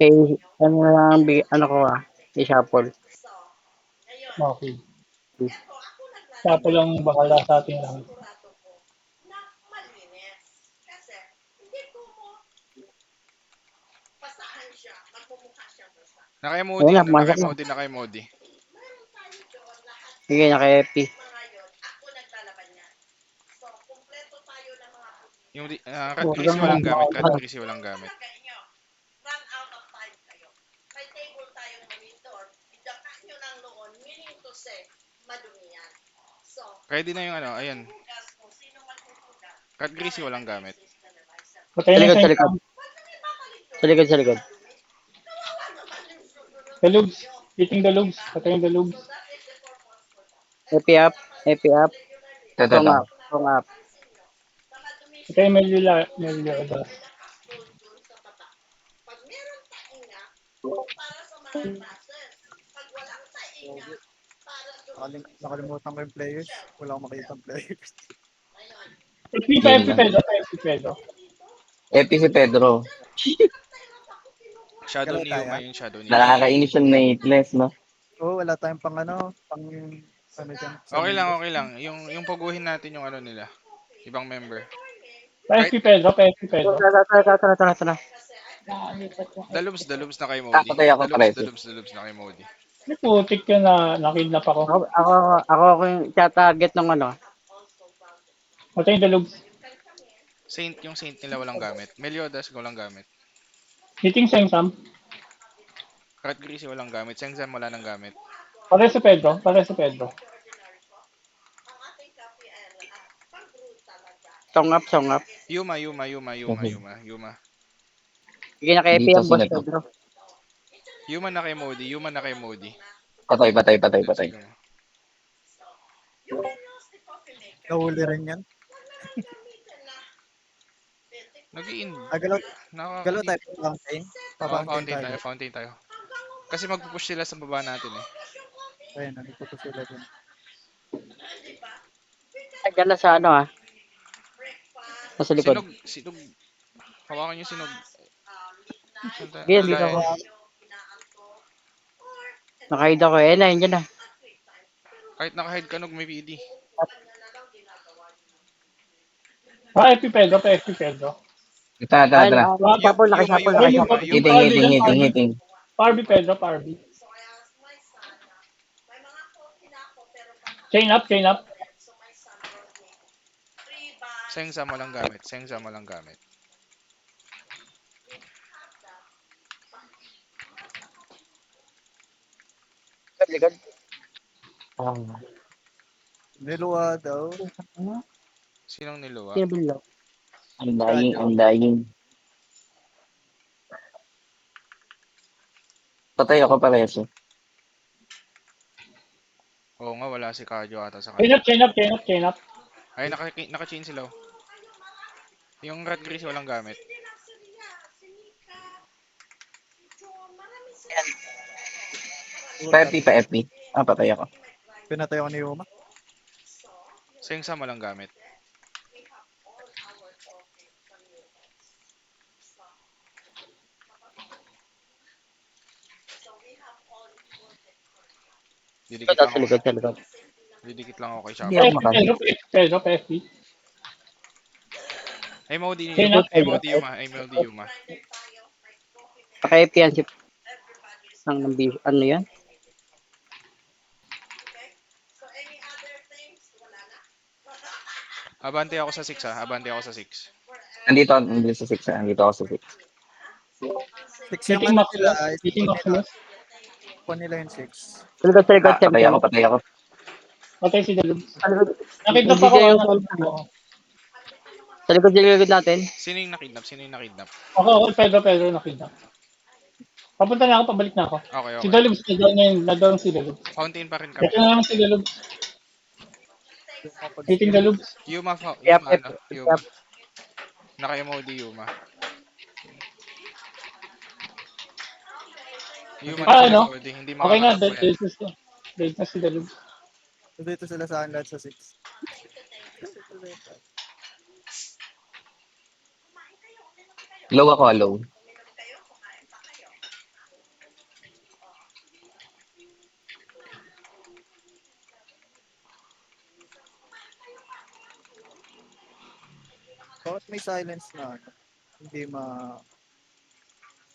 Eh, ano na lang ano ko i-shuffle. Okay. Siya po lang bahala sa ating lahat. Ayun Naka-emoji, na, pumasok na. naka-emoji, naka-emoji. Sige, naka-FP. Yung cut Oh, greasy walang gamit, cut ano, greasy walang gamit. Ready na yung ano, ayun. Cut greasy walang gamit. Patay sa na likod, sa sa likod. income. Sa likod, sa likod. Dalugs. Eating dalugs. Patay yung dalugs. FP up, FP up. Strong Ito. up, strong up. Patay yung Melila. Nakalimutan ko yung players. Wala akong makita ang players. Game na. FP Pedro. Epi si Pedro. Shadow Galaw ni tayo. Yuma yung shadow ni Yuma. Nakakainis yung naitless, no? Oo, wala tayong pang ano dyan, sa Okay main lang, boss. okay lang. Yung paguhin natin yung ano nila. Ibang member. FP Pedro. Tara. Dalubs na kay Modi. Patay ako paresi. Dalubs na kay Modi. May putik ka na nakidnap ako. Ako yung target ng ano. Patay yung dalugs. Yung Saint nila walang gamit. Meliodas walang gamit. Eating sa income. Cut greasy walang gamit. Sengzam wala nang gamit. Patay sa Pedro. Strong up. Yuma. Sige, naka-FP Dito ang boss sino to? Pedro. Yuma na kay Modi. Patay. Sige mo. Nahuli rin yan. Nag-i-in. Galaw tayo pa fountain. Pa-fountain tayo. Fountain tayo. Kasi magpupush sila sa baba natin eh. Ayun, nandito po sila dun. Diyan na sa ano nasa likod. Sinog. Hawakan yung sinog. Sige, Ano dito tayo? ako. Nakahid ako nandiyan na. Kahit naka-hide ka may PD. FP Pedro. Tara. Nakashuffle. Hitting. Parby Pedro. Chain up. Sengzam walang gamit. Likod. Niluwa daw. Sinong niluwa? Sino bilo? Ang dying. Patay ako paresi. Oo nga, wala si Kajo ata sa kanya. Chain up. Ay, naka-chain sila. Yung red grease walang gamit. Pa FP. Patay ako. Pinatay ako ni Yuma. Sengzam walang gamit. Didikit lang Sa ako. likod. Didikit lang ako kay Hindi Shopper. ako makasip. Pedro. FP. Ay, Modi Chain up. Yuma. Naka-FP yan si ano yan? Abante ako sa 6 ha. 6. Nandito sa 6. Nandito ako sa 6. 6 yung Eating ano nila. Maximus. Spawn nila yung 6. Sa likod, Patay ako. Patay si dalugs. Sa likod. Nakidnap ako. Sa likod natin. Sino yung nakidnap? Ako, Pedro nakidnap. Papunta na ako, pabalik na ako. Okay. Si Dalugs, nagawang si Dalugs. Fountain pa rin kami. Ito na lang si Dalugs. Yuma pag Eating Dalugs. Yuma. Yep. Naka-MOD Yuma. Yuma Ano? MOD. Hindi Okay na, makakatap ko yan. dead na si Dalugs. dito sila sa akin lahat sa 6. Low ako, low. Bakit may silence na ano? Hindi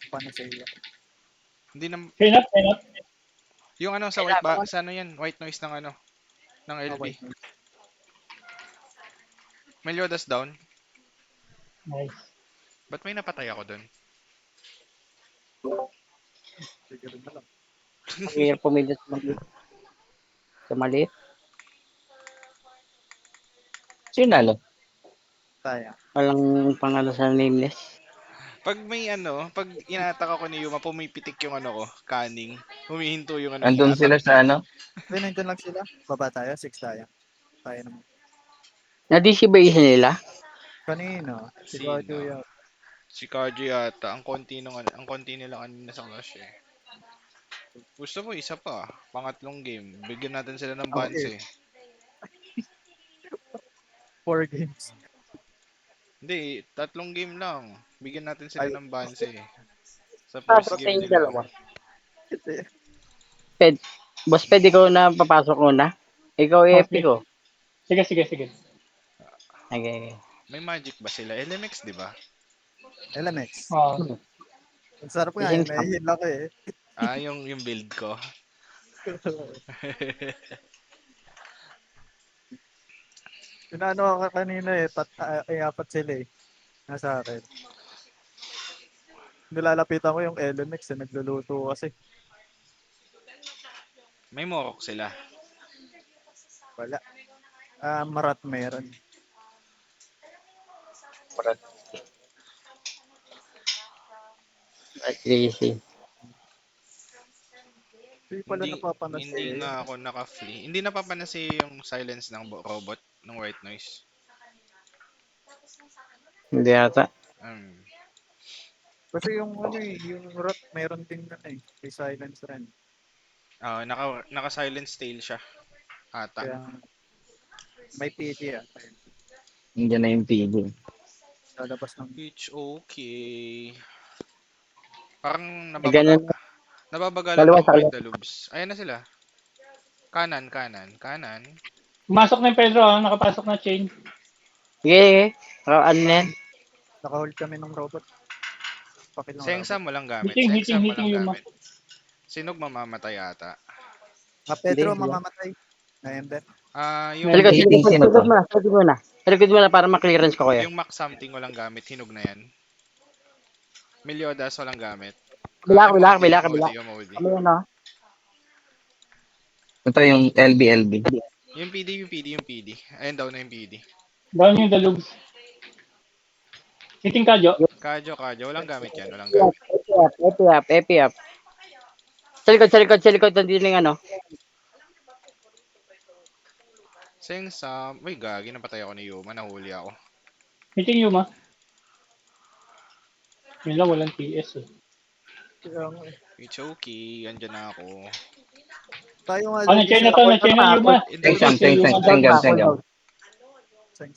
panasaya. Hindi na, Clean up. yung ano sa white ba, sa ano yan, white noise ng ano, ng Ah, LB. wait. Meliodas down. Nice. Ba't may napatay ako dun? Sige rin na lang. Ang hirap pumili sa maliit. Sa maliit. Sino nalo? Kaya. Walang pangalan sa nameless. Pag may ano, pag inatak ako ni Yuma, pumipitik yung ano ko, canning. Humihinto yung ano Andun niya, attack sila niya. sa ano? Uy, nandun lang sila. Baba tayo, 6 tayo. Tayo naman. Na-DC ba isa nila? Kanina, si Sino? Bajo yan. Si Kaji yata, ang konti nung ano, ang konti nila kanina sa clash eh. Gusto mo isa pa, pangatlong game. Bigyan natin sila ng bans Okay. eh. 4 games. Hindi, tatlong game lang. Bigyan natin sila Ay. ng bans eh. Sa Tapos first sa game inyo nila. dalawa. Boss, pwede ko na papasok muna. Ikaw Okay. epic ko. Sige. Okay. May magic ba sila? LMX, di ba? LMX. Ah, Ang sarap nga Isang eh. Nahihil ako eh. Ah, yung build ko. Pinano ako kanina eh. Apat sila eh. Nasa akin. Nilalapitan ko yung LMX eh. Nagluluto kasi. May morok sila. Wala. Marat meron. Easy. Hindi pala Hindi napapansin hindi eh. nga ako naka-flee. Hindi napapanasi yung silence ng robot, ng white noise. Hindi ata. Kasi yung ano eh. Yung rat meron din na eh. May silence rin. Naka-silence tail siya. Ata. Kaya may PD ah. Nandiyan na yung PD. Lalabas ng It's okay. Parang Ganun. nababagalan Dalawa ako sa kay kaliwa. Dalubs. Ayan na sila. Kanan. pumasok na yung Pedro, nakapasok na chain. Sige. Ano na yan? naka-hold kami ng robot. Pakil ng robot. Sengsam walang gamit. Hitting Sengsam walang yung gamit. Sinog mamamatay ata. Pedro Hindi, mamamatay. Na Ember. Yung Sa likod, Hindi. sa likod, Sino sa likod to? muna. Sa likod muna. Sa likod muna para ma-clearance ko kuya. yung Max something walang gamit. Hinog na yan. Meliodas walang gamit. Bila. MOD. Ano yun ah? Ito yung LB. Yung PD. Ayun daw na yung PD. Down yung Dalugs. Hitting ka, Jo. Kadyo. Walang gamit yan. Walang gamit. Epi up. Sa likod. Nandito yung ano. Sengsam. Uy, gagi. Napatay ako ni Yuma. Nahuli ako. Hitting Yuma. Yun lang, walang TS eh. Kaya nga eh. It's okay. Andyan na ako. Tayo nga Ah, na-chain na to, na-chain na Yuma. Sengsam.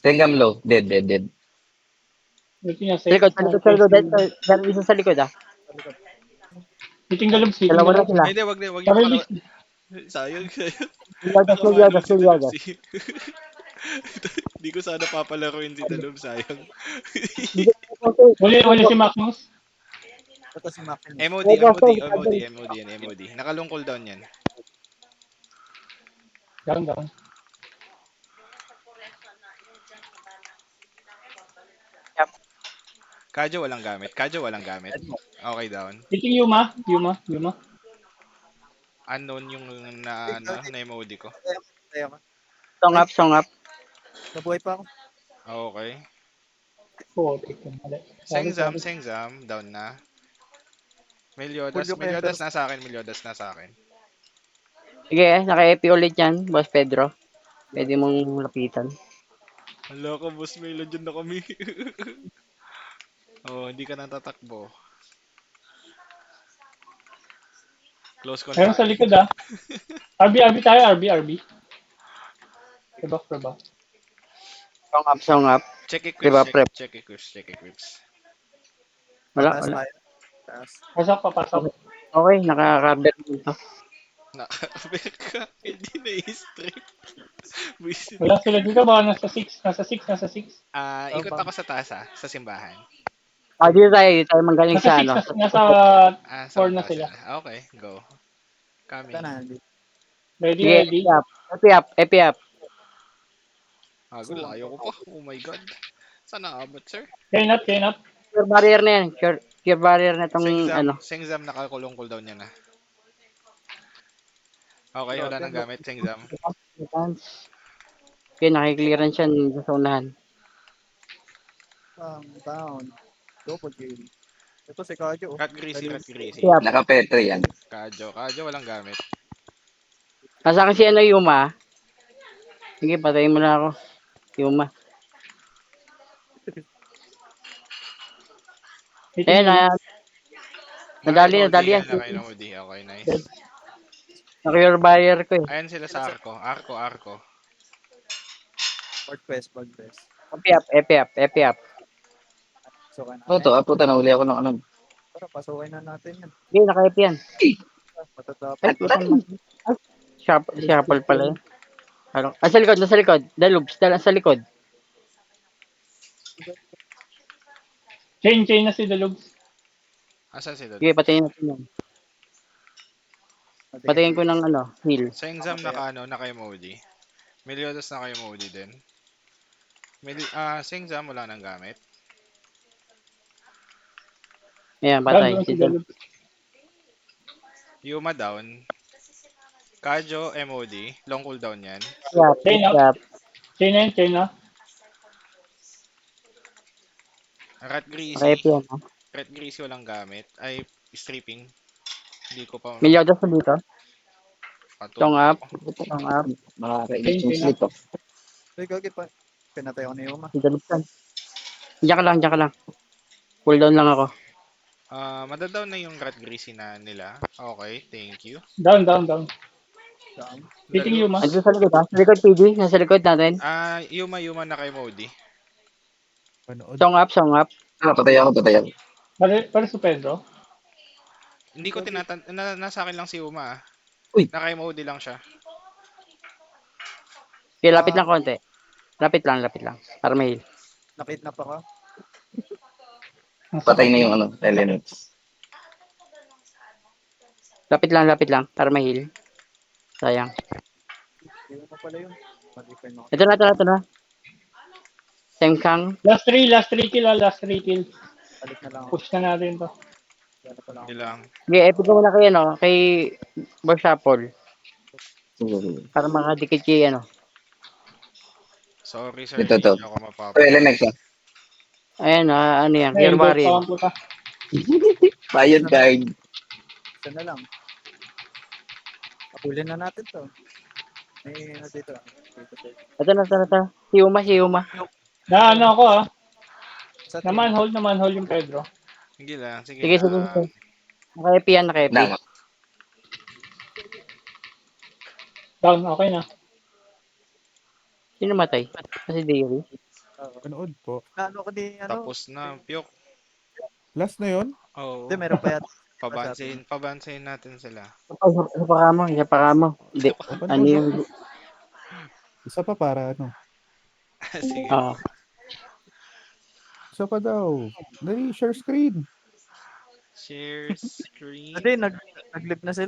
Senggam low. Dead. Hitting niya, Sa likod. Isa sa likod ah. Hitting Dalugs, hitting Dalawa na Dalugs. sila. Ay, hindi. Wag niyo Sabi, pala. Sayang. Milyadas. Hindi ko sana papalaruin si Dalum. Sayang. Uli si Magnus. Ito si Mac. MOD. Nakalong cooldown yan. Down. Kadyo walang gamit. Okay, down. Hitting Yuma. Unknown yung na MOD ko. Tayo nga. Song up. Nabuhay pa ako. Okay. Oh, ito. Sengsam, down na. Meliodas nasa akin. Sige, naka-epi ulit yan, Boss Pedro. Pwede mong lapitan. Hala ka, boss Melo, dyan na kami. Hindi ka natatakbo. Close Meron contact. sa likod ah. RB tayo, RB. Diba? Song up. Check equips. Diba, prep? Check equips. Wala. Taas tayo. Taas. Pasok. Okay, naka-cover dito. Nakabek ka. Hindi na-strip. Buisit. Wala sila dito, baka nasa 6, nasa 6, nasa 6. Ikot ako sa taas sa simbahan. Dito tayo manggaling Nasa sa 6, ano. nasa Sa 4 na baba sila. sila. Okay, go. Coming. Ito na. Ready, Sige, ready. epi up, epi up. Layo ko pa. Oh my god. Saan naabot, sir? Chain up, chain up. Cure barrier na yan. Cure barrier na tong ano. Sengzam nakakulong cooldown niya na. Okay, wala Grabe, nang gamit, Sengzam. Okay, nakiklearance yan sa unahan. Down. Double kill. Ito si Kajo. Rat greasy, rat greasy. Epi up. Naka-petro yan. Kajo walang gamit. Nasa kasi ano Yuma. Sige, patayin mo na ako. Yuma. Hitting Ayan, you. nadali yan. Nakay na Moody. Okay, nice. Dead. Na-cure barrier ko eh. Ayan sila sa Arco. Arco. Pag-quest. Epi up. So, ka Oh, to, puta, nahuli ako ng ano. Tara, pasukin na natin yan. Sige, naka-epi yan. Matatapos. Ay, pusan mo. Shuffle pala yun. Ano? Sa likod. Dalubs, sa likod. Chain na si Delugs. Asan sila? Sige, patayin natin yan. Patayin ko ng ano, heal. Sengzam naka emoji. Meliodas naka emoji din. Sengzam wala nang gamit. Ayan, Down, patay. down si Si Dol. Delugs. Yuma down. Kajo emoji. Long cooldown yan. Chain up. Chain na. Rat greasy. Naka-epi yan. Ha? Rat greasy walang gamit. Ay, stripping. Hindi ko pa Meliodas na dito. Tong patulog up. ako. Tong up. Makakainis yung Chain slip, oh. Ay, gagi pa. Pinatay ako ni Yuma. Si Dalubs yan. Diyan ka lang. Cooldown lang ako. Madadown na yung rat greasy na nila. Okay, thank you. Down. Down. Hitting you, ma. Andun sa likod ha. Sa likod, PG. Nasa likod natin. Yuma naka emoji. Panood. Song up. Patay ako. Para sa Pedro. Hindi ko nasa akin lang si Yuma. Uy. Naka emoji lang siya. Okay, lapit lang konti. Lapit lang. Para may heal. Nakidnap ako. Patay na yung ano, Elenex. Lapit lang. Para may heal. Sayang. Yuma pala yun. Malipan mo. Ito na. Sengkang. Last 3 kill, last 3 kill. Balik na lang ako. Push na natin to. Wala pa lang ako. Ilang. Okay, epic ko muna kayo, no? Kay Boss Apple. Sige. Para makadikit kay ano. Sorry sir, Ito, to. hindi ako Ito, mapapa. Elenex, ah. Ayan, ano yan. Ay, Clear gold pa barrier. ang puta. Bayad card. Isa na lang. Kapulin na natin to. May ano dito. Ito na. Si Yuma. Na ano ako Sa Na manhole yung Pedro. Sige lang, sige Sige. lang. Naka-epi yan. Na, Down, okay na. Sino matay? Kasi Dairy. Panood po. Ano ko di ano? Tapos na, Pyok. Last na yon. Oo. Hindi, meron pa yata. Pabansayin natin sila. Isa pa mo. Hindi. Open Ano po, yung... Isa pa para ano. Sige. Oo. Isa pa daw. Dali, share screen. Share screen. Hindi, nag-live na sila.